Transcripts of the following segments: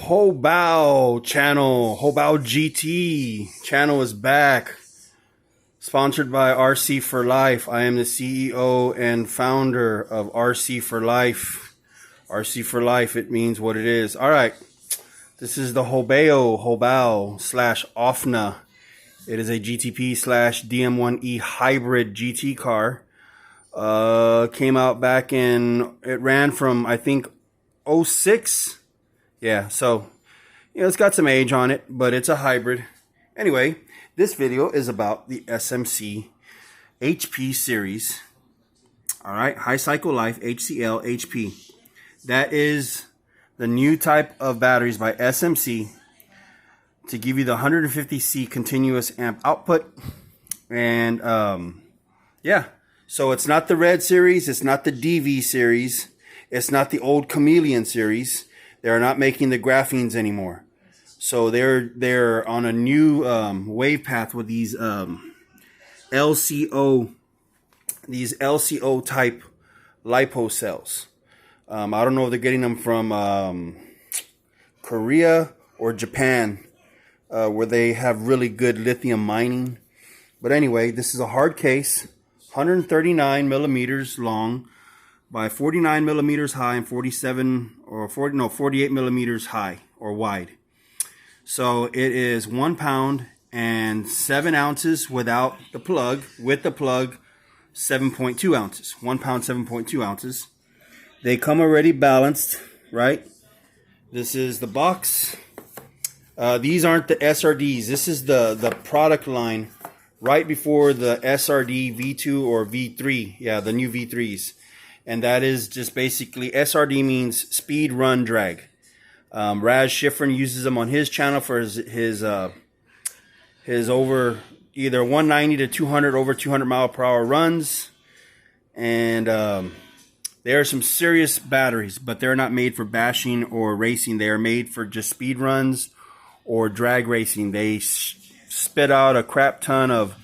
Hobao channel, Hobao GT channel is back. Sponsored by RC for Life. I am the CEO and founder of RC for Life. RC for Life, it means what it is. All right. This is the Hobao slash OFNA. It is a GTP slash DM1E hybrid GT car. Came out back in, it ran from, I think, 06. Yeah, so, it's got some age on it, but it's a hybrid. Anyway, this video is about the SMC HP series. All right, high cycle life, HCL, HP. That is the new type of batteries by SMC to give you the 150C continuous amp output. And, yeah, so it's not the red series, it's not the DV series, it's not the old Chameleon series. They're not making the graphenes anymore. So they're on a new wave path with these LCO type lipo cells. I don't know if they're getting them from Korea or Japan, where they have really good lithium mining. But anyway, this is a hard case, 139 millimeters long by 49 millimeters high and 48 millimeters high or wide. So it is 1 pound and 7 ounces without the plug. With the plug, 7.2 ounces. 1 pound, 7.2 ounces. They come already balanced, right? This is the box. These aren't the SRDs. This is the product line right before the SRD V2 or V3. Yeah, the new V3s. And that is just basically, SRD means speed, run, drag. Raz Schifrin uses them on his channel for his over either 190 to 200 over 200 mile per hour runs. And there are some serious batteries, but they're not made for bashing or racing. They are made for just speed runs or drag racing. They spit out a crap ton of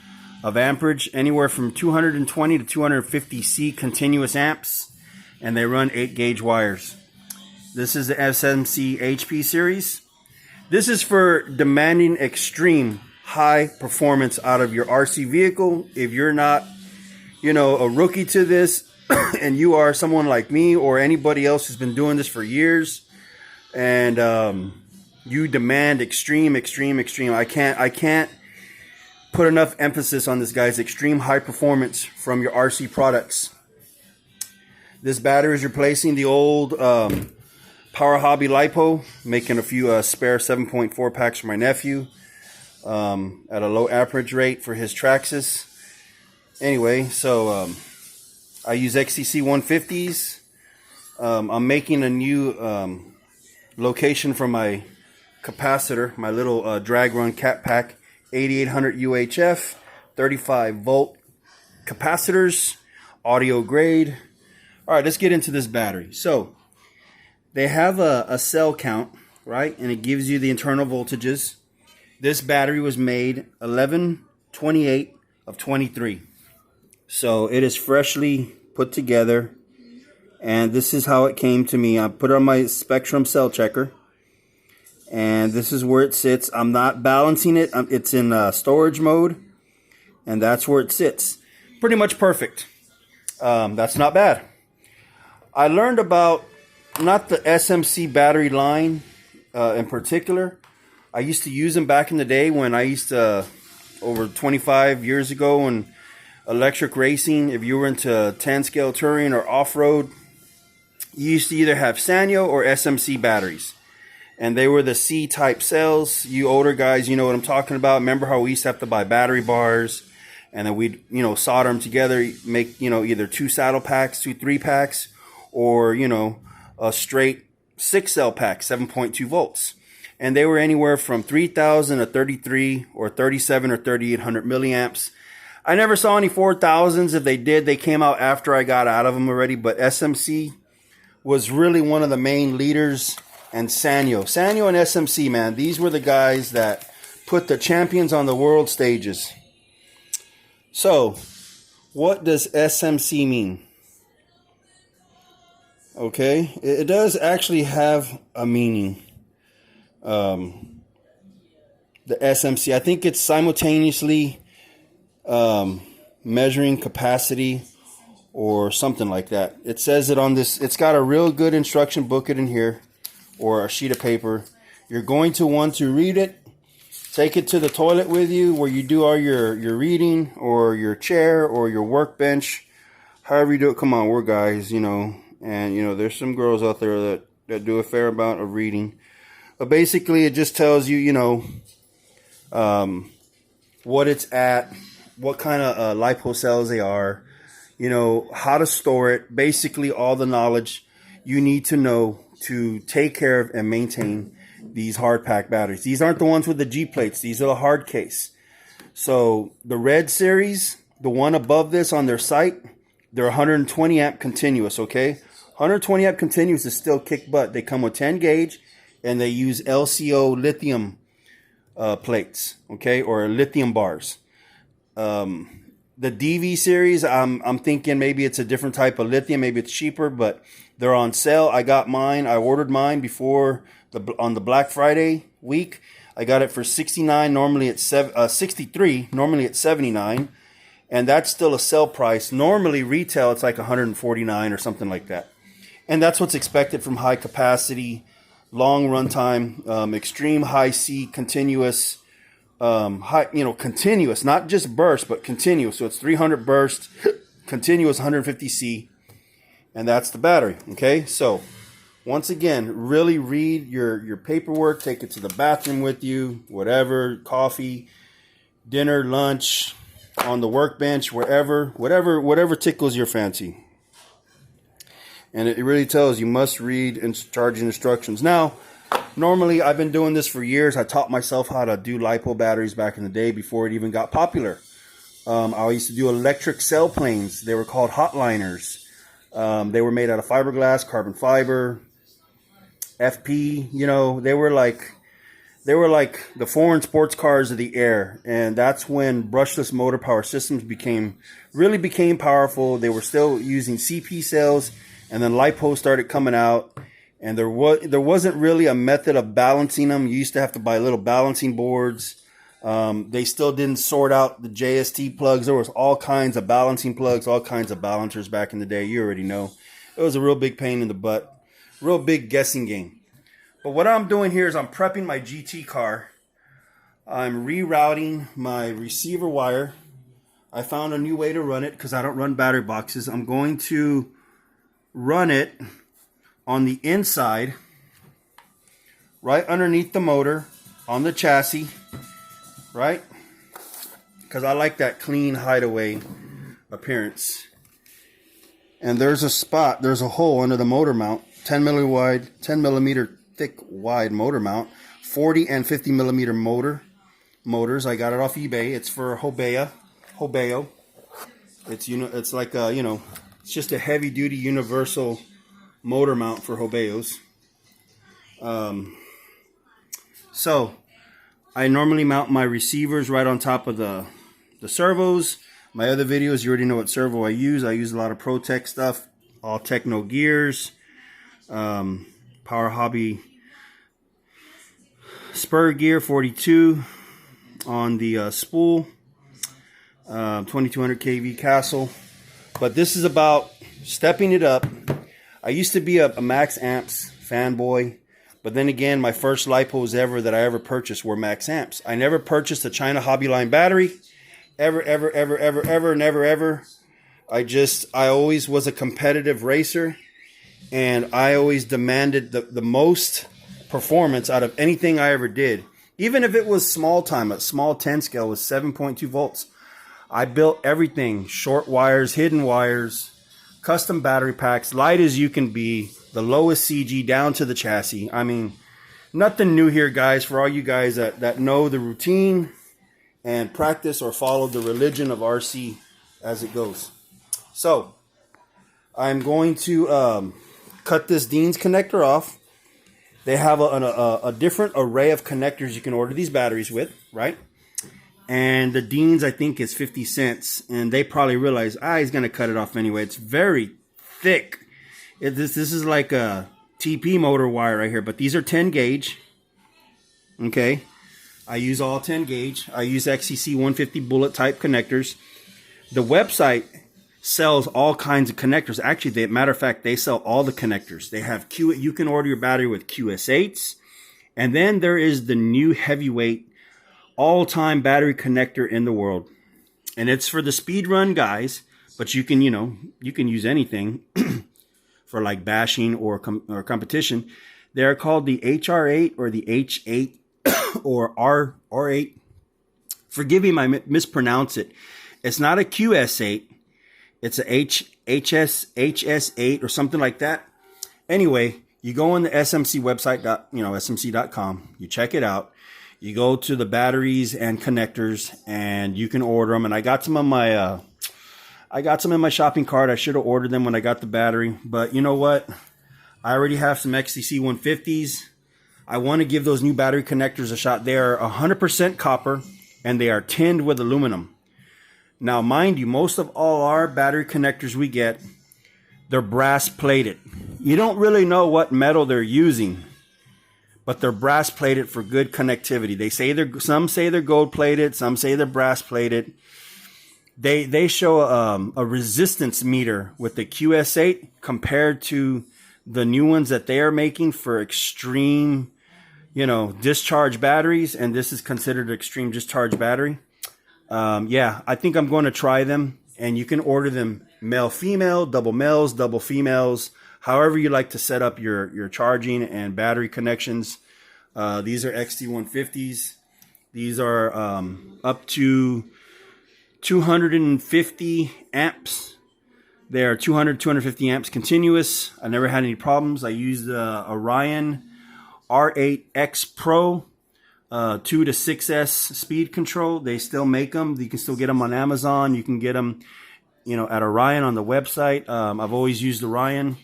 amperage, anywhere from 220 to 250C continuous amps, and they run 8 gauge wires. This is the SMC HP series. This is for demanding extreme high performance out of your RC vehicle. If you're not, a rookie to this, and you are someone like me or anybody else who's been doing this for years, and you demand extreme. I can't put enough emphasis on this, guys. Extreme high performance from your RC products. This battery is replacing the old Power Hobby lipo, making a few spare 7.4 packs for my nephew at a low amperage rate for his Traxxas. Anyway, so I use XCC 150s. I'm making a new location for my capacitor, my little drag run cat pack, 8800 UHF, 35 volt capacitors, audio grade. All right, let's get into this battery. So they have a cell count, right? And it gives you the internal voltages. This battery was made 11/28 of 23. So it is freshly put together. And this is how it came to me. I put it on my Spectrum cell checker. And this is where it sits. I'm not balancing it. It's in storage mode. And that's where it sits. Pretty much perfect. That's not bad. I learned about not the SMC battery line in particular. I used to use them back in the day when I used to, over 25 years ago, when electric racing, if you were into 10 scale touring or off-road, you used to either have Sanyo or SMC batteries. And they were the C-type cells. You older guys, you know what I'm talking about. Remember how we used to have to buy battery bars, and then we'd, solder them together, make, either 2 saddle packs, 2 3-packs, or, a straight 6-cell pack, 7.2 volts. And they were anywhere from 3,000 to 33 or 37 or 3,800 milliamps. I never saw any 4,000s. If they did, they came out after I got out of them already. But SMC was really one of the main leaders. And Sanyo and SMC, man, these were the guys that put the champions on the world stages. So, what does SMC mean? Okay, it does actually have a meaning. the SMC. I think it's simultaneously measuring capacity or something like that. It says it on this. It's got a real good instruction booklet in here, or a sheet of paper. You're going to want to read it. Take it to the toilet with you where you do all your reading, or your chair, or your workbench. However you do it. Come on, we're guys, you know. And, you know, there's some girls out there that do a fair amount of reading. But basically, it just tells you, you know, what it's at, what kind of lipo cells they are, you know, how to store it. Basically, all the knowledge you need to know to take care of and maintain these hard pack batteries. These aren't the ones with the G plates. These are the hard case. So the red series, the one above this on their site, they're 120 amp continuous, okay? 120 amp continuous is still kick butt. They come with 10 gauge, and they use LCO lithium plates, okay, or lithium bars. The DV series, I'm thinking maybe it's a different type of lithium. Maybe it's cheaper, but they're on sale. I got mine. I ordered mine before on the Black Friday week. I got it for $69. Normally it's $63. Normally it's $79. And that's still a sale price. Normally retail, it's like $149 or something like that. And that's what's expected from high capacity, long runtime, extreme high C, continuous, high, you know, continuous, not just burst, but continuous. So it's 300 burst, continuous 150 C, and that's the battery. Okay, so once again, really read your paperwork. Take it to the bathroom with you, whatever, coffee, dinner, lunch, on the workbench, wherever, whatever tickles your fancy. And it really tells you must read charging instructions. Now, normally I've been doing this for years. I taught myself how to do lipo batteries back in the day before it even got popular. I used to do electric cell planes. They were called hotliners. They were made out of fiberglass, carbon fiber, FP. You know, they were like the foreign sports cars of the air. And that's when brushless motor power systems really became powerful. They were still using CP cells. And then lipo started coming out, and there wasn't really a method of balancing them. You used to have to buy little balancing boards. They still didn't sort out the JST plugs. There was all kinds of balancing plugs, all kinds of balancers back in the day. You already know. It was a real big pain in the butt, real big guessing game. But what I'm doing here is I'm prepping my GT car. I'm rerouting my receiver wire. I found a new way to run it because I don't run battery boxes. I'm going to run it on the inside, right underneath the motor, on the chassis, right? Because I like that clean hideaway appearance. And there's a spot, there's a hole under the motor mount, 10 millimeter thick wide motor mount, 40 and 50 millimeter motors. I got it off eBay. It's for Hobao. It's like it's just a heavy duty universal motor mount for Hobaos. So I normally mount my receivers right on top of the servos. My other videos, you already know what servo I use. I use a lot of ProTech stuff, all Techno gears, Power Hobby spur gear 42 on the spool, 2200 kV Castle. But this is about stepping it up. I used to be a Max Amps fanboy, but then again, my first lipos ever that I ever purchased were Max Amps. I never purchased a China Hobby Line battery, ever. I always was a competitive racer, and I always demanded the most performance out of anything I ever did. Even if it was small time, a small 10 scale with 7.2 volts. I built everything, short wires, hidden wires, custom battery packs, light as you can be, the lowest CG down to the chassis. I mean, nothing new here, guys, for all you guys that know the routine and practice or follow the religion of RC as it goes. So, I'm going to cut this Dean's connector off. They have a different array of connectors you can order these batteries with, right? And the Dean's, I think, is 50 cents. And they probably realize, he's going to cut it off anyway. It's very thick. This is like a TP motor wire right here. But these are 10 gauge. Okay, I use all 10 gauge. I use XCC 150 bullet type connectors. The website sells all kinds of connectors. Actually, matter of fact, they sell all the connectors. They have you can order your battery with QS8s, and then there is the new heavyweight all-time battery connector in the world, and it's for the speed run guys. But you can you can use anything for like bashing or competition. They're called the HR8 or the H8 or R8. Forgive me, I mispronounce it. It's not a QS8. It's a HS8 or something like that. Anyway, you go on the SMC website, smc.com. You check it out. You go to the batteries and connectors, and you can order them. And I got some on my, in my shopping cart. I should have ordered them when I got the battery, but you know what? I already have some XCC 150s. I want to give those new battery connectors a shot. They are 100% copper, and they are tinned with aluminum. Now, mind you, most of all our battery connectors we get, they're brass plated. You don't really know what metal they're using, but they're brass plated for good connectivity. Some say they're gold plated, some say they're brass plated. They show a resistance meter with the QS8 compared to the new ones that they are making for extreme, discharge batteries, and this is considered extreme discharge battery. Yeah, I think I'm going to try them, and you can order them male, female, double males, double females, however you like to set up your charging and battery connections. These are XT150s. These are up to 250 amps. They are 250 amps continuous. I never had any problems. I used the Orion R8X Pro 2 to 6S speed control. They still make them. You can still get them on Amazon. You can get them, at Orion on the website. I've always used Orion.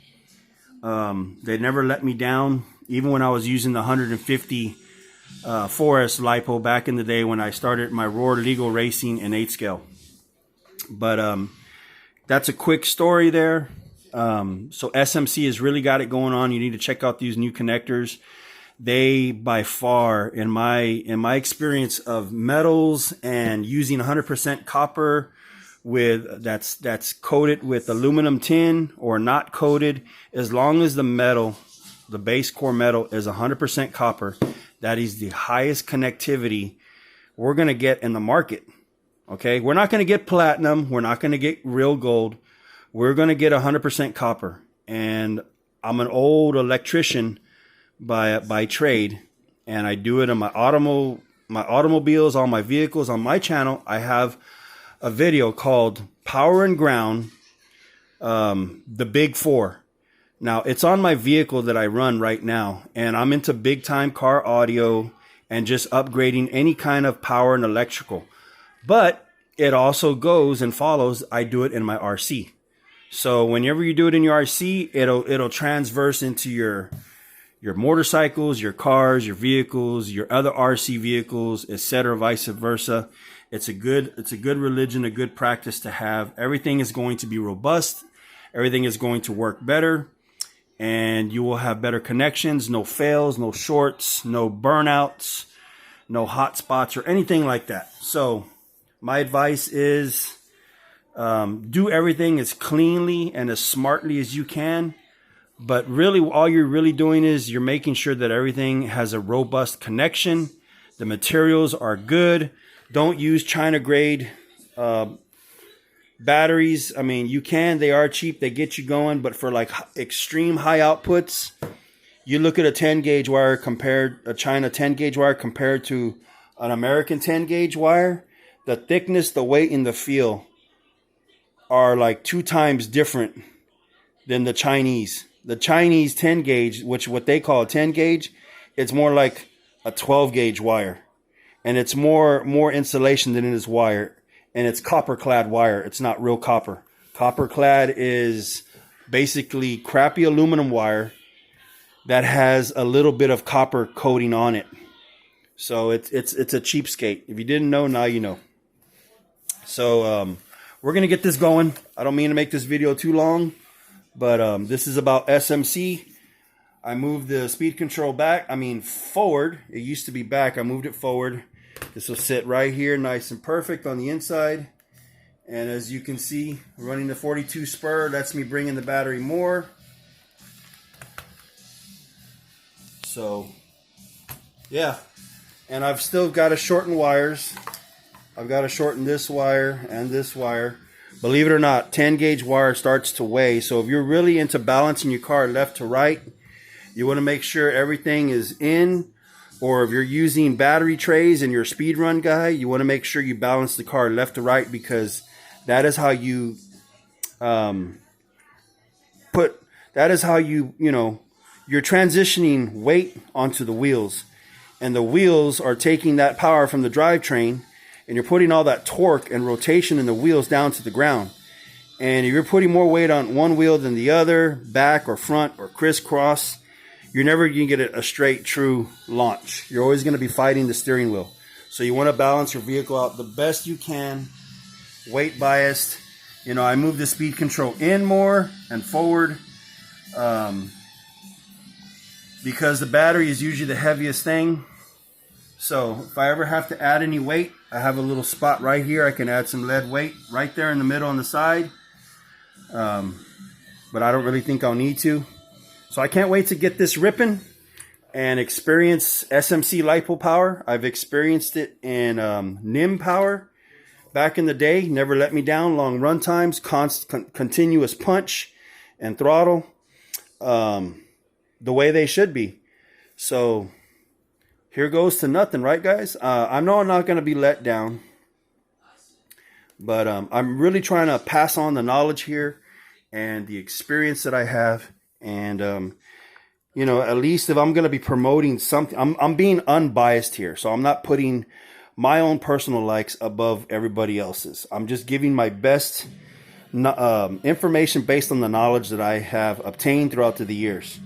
They never let me down, even when I was using the 150 4S lipo back in the day when I started my Roar legal racing in 8 scale. But that's a quick story there. So SMC has really got it going on. You need to check out these new connectors. They, by far, in my experience of metals and using 100% copper with that's coated with aluminum tin or not coated, as long as the metal, the base core metal, is 100% copper, that is the highest connectivity we're going to get in the market. Okay, we're not going to get platinum. We're not going to get real gold. We're going to get 100% copper. And I'm an old electrician by trade, and I do it in my automobiles, all my vehicles. On my channel, I have a video called Power and Ground, the Big Four. Now, it's on my vehicle that I run right now, and I'm into big time car audio and just upgrading any kind of power and electrical. But it also goes and follows, I do it in my RC. So whenever you do it in your RC, it'll transverse into your motorcycles, your cars, your vehicles, your other RC vehicles, etc., vice versa. It's a good religion, a good practice to have. Everything is going to be robust. Everything is going to work better, and you will have better connections, no fails, no shorts, no burnouts, no hot spots or anything like that. So my advice is do everything as cleanly and as smartly as you can. But really, all you're really doing is you're making sure that everything has a robust connection. The materials are good. Don't use China grade batteries. I mean, you can. They are cheap. They get you going. But for like extreme high outputs, you look at a 10 gauge wire a China 10 gauge wire compared to an American 10 gauge wire. The thickness, the weight, and the feel are like 2 times different than the Chinese. The Chinese 10 gauge, which what they call a 10 gauge, it's more like a 12 gauge wire. And it's more insulation than it is wire. And it's copper clad wire. It's not real copper. Copper clad is basically crappy aluminum wire that has a little bit of copper coating on it. So it's a cheapskate. If you didn't know, now you know. So we're going to get this going. I don't mean to make this video too long, but this is about SMC. I moved the speed control back, forward. It used to be back. I moved it forward. This will sit right here, nice and perfect on the inside. And as you can see, running the 42 spur, that's me bringing the battery more. So, yeah. And I've still got to shorten wires. I've got to shorten this wire and this wire. Believe it or not, 10 gauge wire starts to weigh. So if you're really into balancing your car left to right, you want to make sure everything is in. Or if you're using battery trays in your speed run guy, you want to make sure you balance the car left to right, because that is how you you're transitioning weight onto the wheels. And the wheels are taking that power from the drivetrain, and you're putting all that torque and rotation in the wheels down to the ground. And if you're putting more weight on one wheel than the other, back or front or crisscross, you're never going to get a straight, true launch. You're always going to be fighting the steering wheel. So you want to balance your vehicle out the best you can, weight biased. I move the speed control in more and forward because the battery is usually the heaviest thing. So if I ever have to add any weight, I have a little spot right here. I can add some lead weight right there in the middle on the side. But I don't really think I'll need to. So I can't wait to get this ripping and experience SMC lipo power. I've experienced it in NIM power back in the day. Never let me down. Long run times, continuous punch and throttle, the way they should be. So here goes to nothing, right, guys? I know I'm not going to be let down, but I'm really trying to pass on the knowledge here and the experience that I have. And, at least if I'm going to be promoting something, I'm being unbiased here. So I'm not putting my own personal likes above everybody else's. I'm just giving my best information based on the knowledge that I have obtained throughout the years.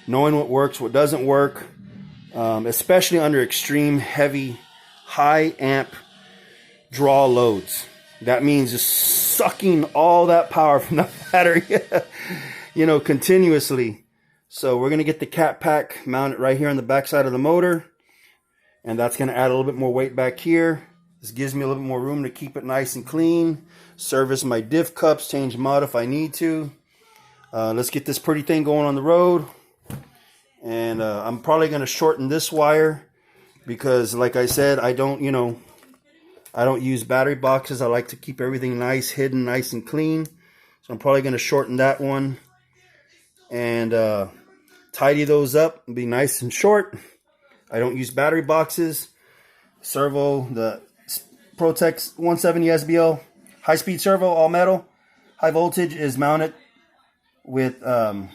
Knowing what works, what doesn't work, especially under extreme, heavy, high amp draw loads. That means just sucking all that power from the battery. Continuously. So we're going to get the cat pack mounted right here on the back side of the motor. And that's going to add a little bit more weight back here. This gives me a little bit more room to keep it nice and clean. Service my diff cups, change them out if I need to. Let's get this pretty thing going on the road. And I'm probably going to shorten this wire because, like I said, I don't use battery boxes. I like to keep everything nice, hidden, nice and clean. So I'm probably going to shorten that one and tidy those up and be nice and short. I don't use battery boxes. Servo, the Protex 170 SBL, high-speed servo, all metal. High voltage is mounted with, I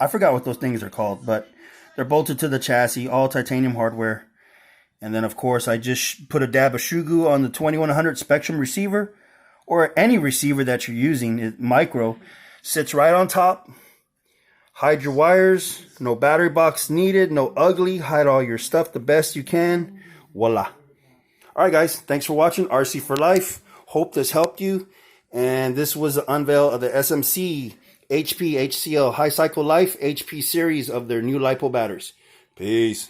forgot what those things are called, but they're bolted to the chassis, all titanium hardware. And then, of course, I just put a dab of shoe glue on the 2100 Spectrum receiver, or any receiver that you're using, micro, sits right on top. Hide your wires, no battery box needed, no ugly, hide all your stuff the best you can. Voila. All right, guys, thanks for watching RC for Life. Hope this helped you. And this was the unveil of the SMC HP HCL High Cycle Life HP series of their new lipo batteries. Peace.